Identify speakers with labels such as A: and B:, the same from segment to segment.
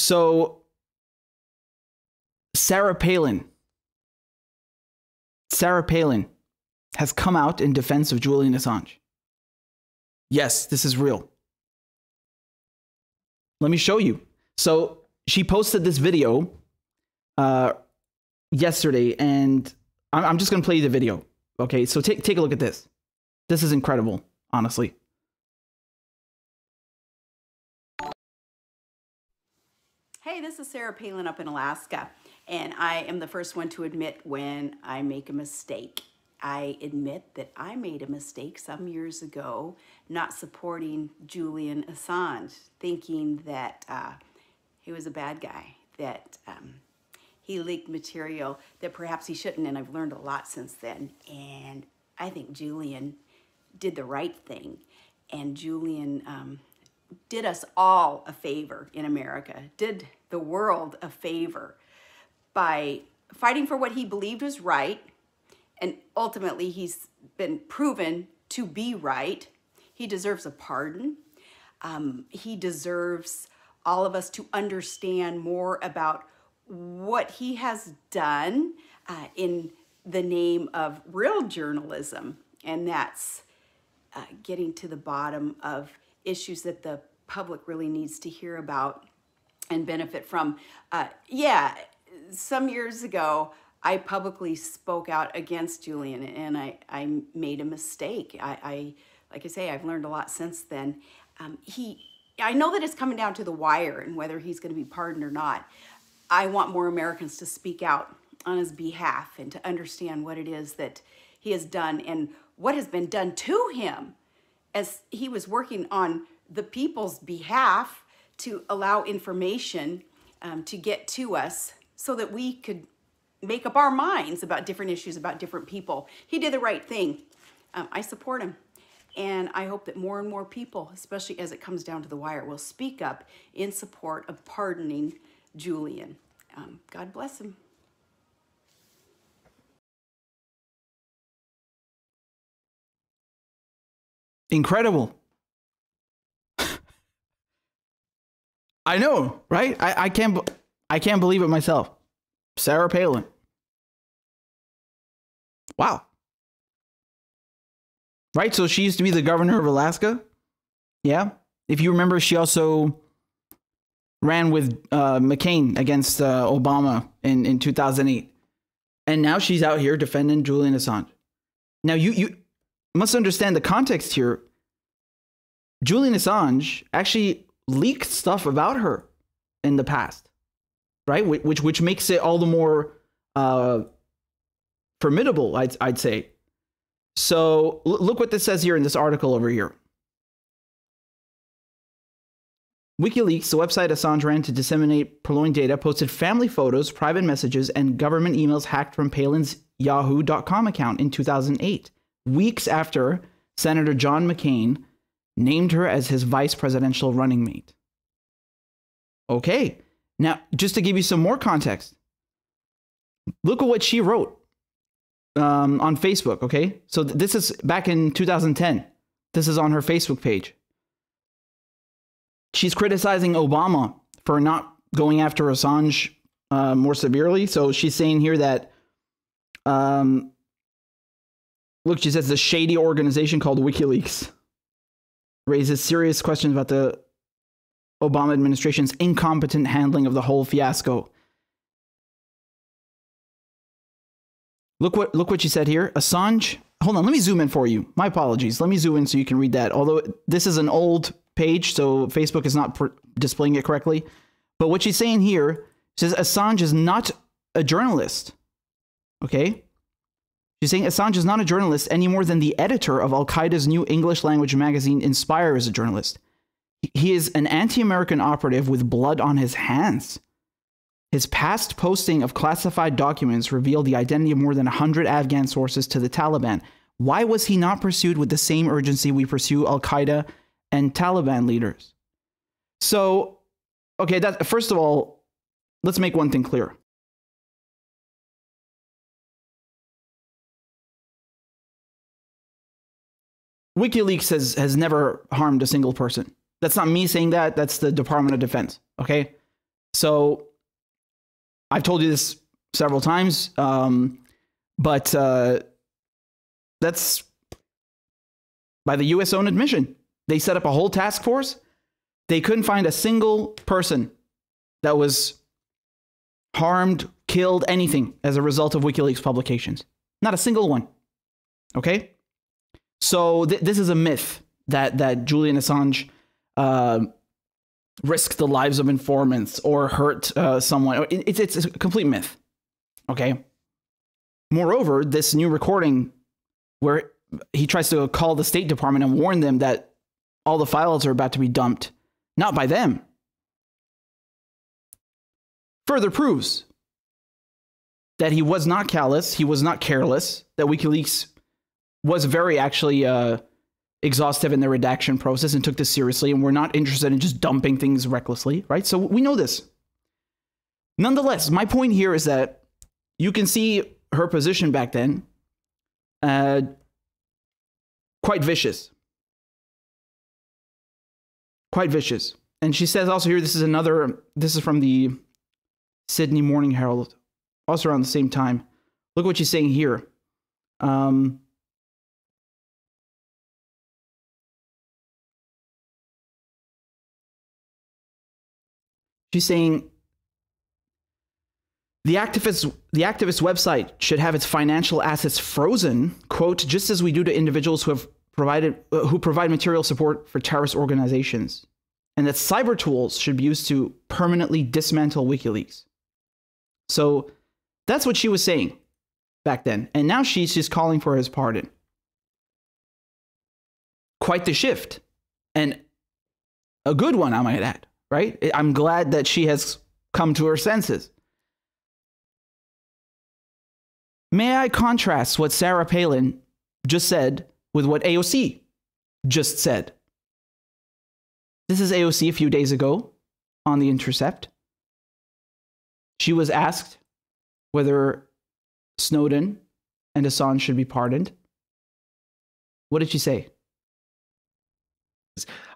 A: So Sarah Palin has come out in defense of Julian Assange. Yes, this is real. Let me show you. So she posted this video yesterday, and I'm just going to play you the video. Okay, so take a look at this. This is incredible, honestly.
B: Hey, this is Sarah Palin up in Alaska, and I am the first one to admit when I make a mistake. I admit that I made a mistake some years ago not supporting Julian Assange, thinking that he was a bad guy, that he leaked material that perhaps he shouldn't, and I've learned a lot since then. And I think Julian did the right thing, and Julian did us all a favor in America, did the world a favor by fighting for what he believed was right, and ultimately he's been proven to be right. He deserves a pardon. He deserves all of us to understand more about what he has done in the name of real journalism, and that's getting to the bottom of issues that the public really needs to hear about and benefit from. Yeah, some years ago, I publicly spoke out against Julian, and I made a mistake. Like I say, I've learned a lot since then. I know that it's coming down to the wire and whether he's going to be pardoned or not. I want more Americans to speak out on his behalf and to understand what it is that he has done and what has been done to him as he was working on the people's behalf to allow information to get to us so that we could make up our minds about different issues, about different people. He did the right thing. I support him. And I hope that more and more people, especially as it comes down to the wire, will speak up in support of pardoning Julian. God bless him.
A: Incredible. I know, right? I can't believe it myself. Sarah Palin. Wow. Right, so she used to be the governor of Alaska. Yeah. If you remember, she also ran with McCain against Obama in 2008. And now she's out here defending Julian Assange. Now, you must understand the context here. Julian Assange actually leaked stuff about her in the past, right? Which makes it all the more formidable, I'd say. So look what this says here in this article over here. WikiLeaks, the website Assange ran to disseminate purloined data, posted family photos, private messages, and government emails hacked from Palin's yahoo.com account in 2008, weeks after Senator John McCain named her as his vice presidential running mate. Okay, now just to give you some more context, look at what she wrote on Facebook, okay? So this is back in 2010. This is on her Facebook page. She's criticizing Obama for not going after Assange more severely. So she's saying here that, look, she says the shady organization called WikiLeaks raises serious questions about the Obama administration's incompetent handling of the whole fiasco. Look what she said here. Assange. Hold on, let me zoom in for you. My apologies. Let me zoom in so you can read that. Although this is an old page, so Facebook is not displaying it correctly. But what she's saying here says Assange is not a journalist. Okay? She's saying Assange is not a journalist any more than the editor of Al-Qaeda's new English language magazine Inspire is a journalist. He is an anti-American operative with blood on his hands. His past posting of classified documents revealed the identity of more than 100 Afghan sources to the Taliban. Why was he not pursued with the same urgency we pursue Al-Qaeda and Taliban leaders? So, okay, first of all, let's make one thing clear. WikiLeaks has never harmed a single person. That's not me saying that. That's the Department of Defense, okay? So I've told you this several times, but that's by the U.S. own admission. They set up a whole task force. They couldn't find a single person that was harmed, killed, anything as a result of WikiLeaks publications. Not a single one. Okay? So this is a myth that Julian Assange risked the lives of informants or hurt someone. It's a complete myth. Okay? Moreover, this new recording where he tries to call the State Department and warn them that all the files are about to be dumped, not by them, further proves that he was not callous, he was not careless, that WikiLeaks was very actually exhaustive in their redaction process and took this seriously, and we're not interested in just dumping things recklessly, right? So we know this. Nonetheless, my point here is that you can see her position back then quite vicious. Quite vicious. And she says also here, this is from the Sydney Morning Herald, also around the same time. Look what she's saying here. She's saying the activist website should have its financial assets frozen, quote, just as we do to individuals who provide material support for terrorist organizations, and that cyber tools should be used to permanently dismantle WikiLeaks. So that's what she was saying back then, and now she's just calling for his pardon. Quite the shift, and a good one, I might add. Right? I'm glad that she has come to her senses. May I contrast what Sarah Palin just said with what AOC just said? This is AOC a few days ago on The Intercept. She was asked whether Snowden and Assange should be pardoned. What did she say?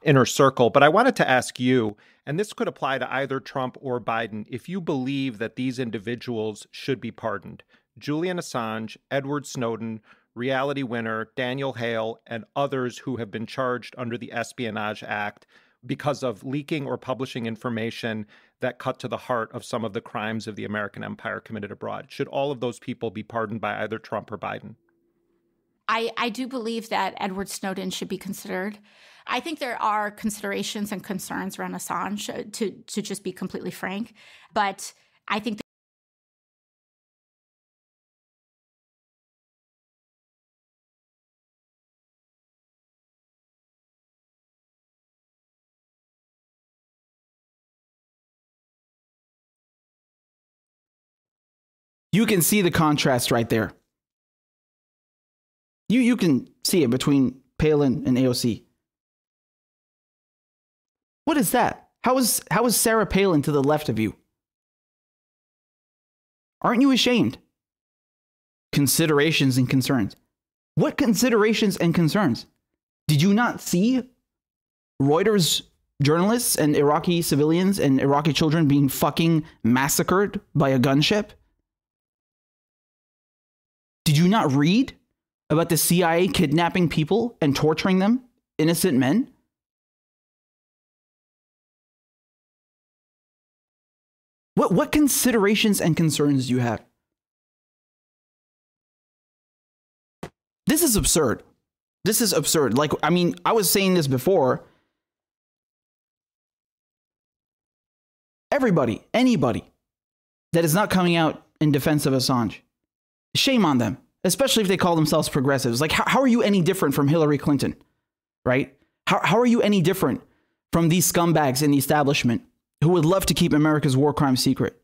C: Inner circle, but I wanted to ask you, and this could apply to either Trump or Biden, if you believe that these individuals should be pardoned. Julian Assange, Edward Snowden, reality winner Daniel Hale, and others who have been charged under the Espionage Act because of leaking or publishing information that cut to the heart of some of the crimes of the American empire committed abroad. Should all of those people be pardoned by either Trump or Biden?
D: I do believe that Edward Snowden should be considered. I think there are considerations and concerns around Assange, to just be completely frank. But I think
A: you can see the contrast right there. You can see it between Palin and AOC. What is that? How is Sarah Palin to the left of you? Aren't you ashamed? Considerations and concerns. What considerations and concerns? Did you not see Reuters journalists and Iraqi civilians and Iraqi children being fucking massacred by a gunship? Did you not read about the CIA kidnapping people and torturing them, innocent men? What considerations and concerns do you have? This is absurd. This is absurd. Like, I mean, I was saying this before. Everybody, anybody that is not coming out in defense of Assange, shame on them, especially if they call themselves progressives. Like, how are you any different from Hillary Clinton, right? How are you any different from these scumbags in the establishment who would love to keep America's war crimes secret,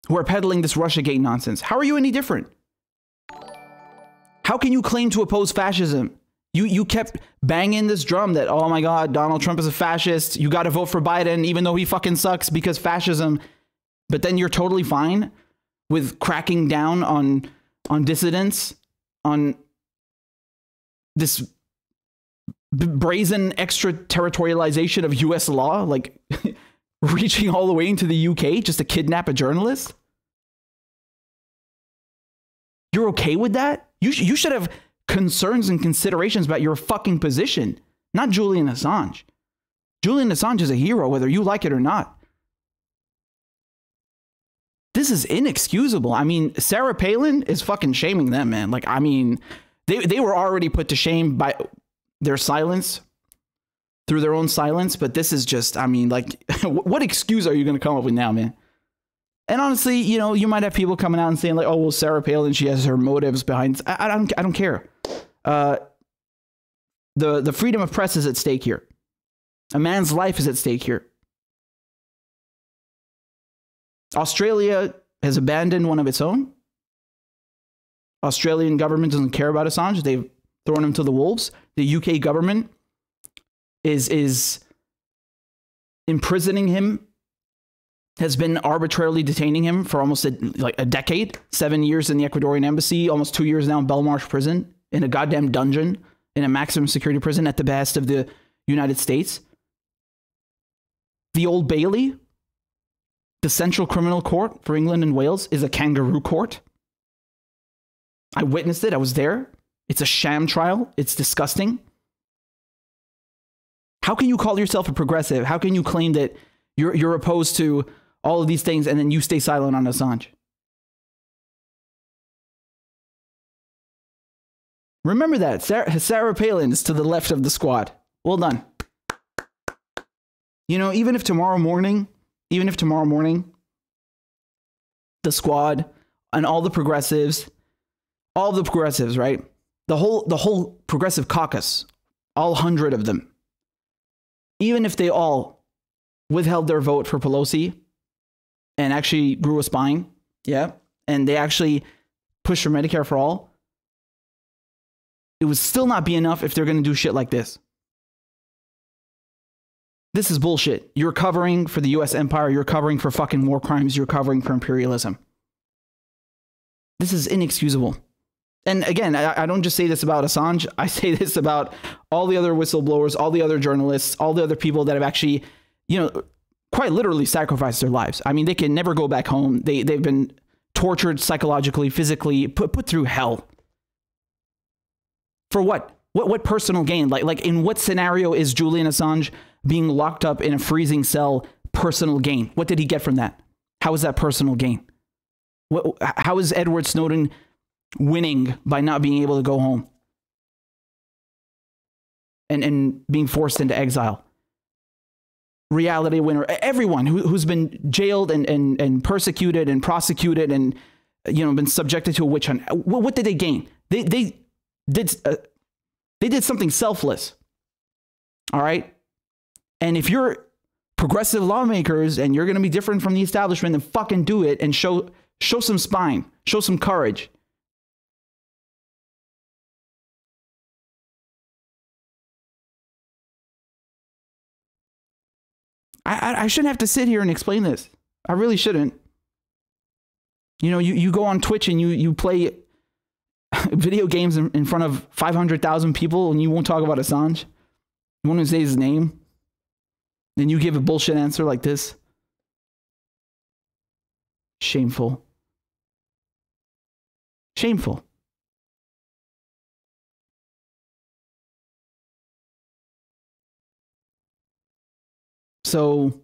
A: who are peddling this Russiagate nonsense? How are you any different? How can you claim to oppose fascism? You kept banging this drum that, oh my God, Donald Trump is a fascist. You got to vote for Biden, even though he fucking sucks because fascism. But then you're totally fine with cracking down on dissidents, on this brazen extraterritorialization of U.S. law. Like, reaching all the way into the UK just to kidnap a journalist? You're okay with that? You should have concerns and considerations about your fucking position, not Julian Assange. Julian Assange is a hero, whether you like it or not. This is inexcusable. I mean, Sarah Palin is fucking shaming them, man. Like, I mean, they were already put to shame by their silence, through their own silence. But this is just, I mean, like, what excuse are you going to come up with now, man? And honestly, you know, you might have people coming out and saying like, oh, well, Sarah Palin, she has her motives behind. I don't care. The freedom of press is at stake here. A man's life is at stake here. Australia has abandoned one of its own. Australian government doesn't care about Assange. They've thrown him to the wolves. The UK government is imprisoning him, has been arbitrarily detaining him for almost a decade, 7 years in the Ecuadorian embassy, almost 2 years now in Belmarsh prison, in a goddamn dungeon, in a maximum security prison at the behest of the United States. The Old Bailey, the Central Criminal Court for England and Wales, is a kangaroo court. I witnessed it. I was there. It's a sham trial. It's disgusting. How can you call yourself a progressive? How can you claim that you're opposed to all of these things and then you stay silent on Assange? Remember that. Sarah Palin is to the left of the squad. Well done. You know, even if tomorrow morning, the squad and all the progressives, right? The whole progressive caucus, all 100 of them, even if they all withheld their vote for Pelosi and actually grew a spine, yeah, and they actually pushed for Medicare for all, it would still not be enough if they're going to do shit like this. This is bullshit. You're covering for the US empire. You're covering for fucking war crimes. You're covering for imperialism. This is inexcusable. And again, I don't just say this about Assange. I say this about all the other whistleblowers, all the other journalists, all the other people that have actually, you know, quite literally sacrificed their lives. I mean, they can never go back home. They've been tortured psychologically, physically, put through hell. For what? What personal gain? Like in what scenario is Julian Assange being locked up in a freezing cell personal gain? What did he get from that? How is that personal gain? How is Edward Snowden winning by not being able to go home and being forced into exile? Reality winner. Everyone who's been jailed and persecuted and prosecuted and, you know, been subjected to a witch hunt. What did they gain? They did something selfless. All right. And if you're progressive lawmakers and you're going to be different from the establishment, then fucking do it and show some spine, show some courage. I shouldn't have to sit here and explain this. I really shouldn't. You know, you go on Twitch and you play video games in front of 500,000 people and you won't talk about Assange. You won't say his name. Then you give a bullshit answer like this. Shameful. Shameful. So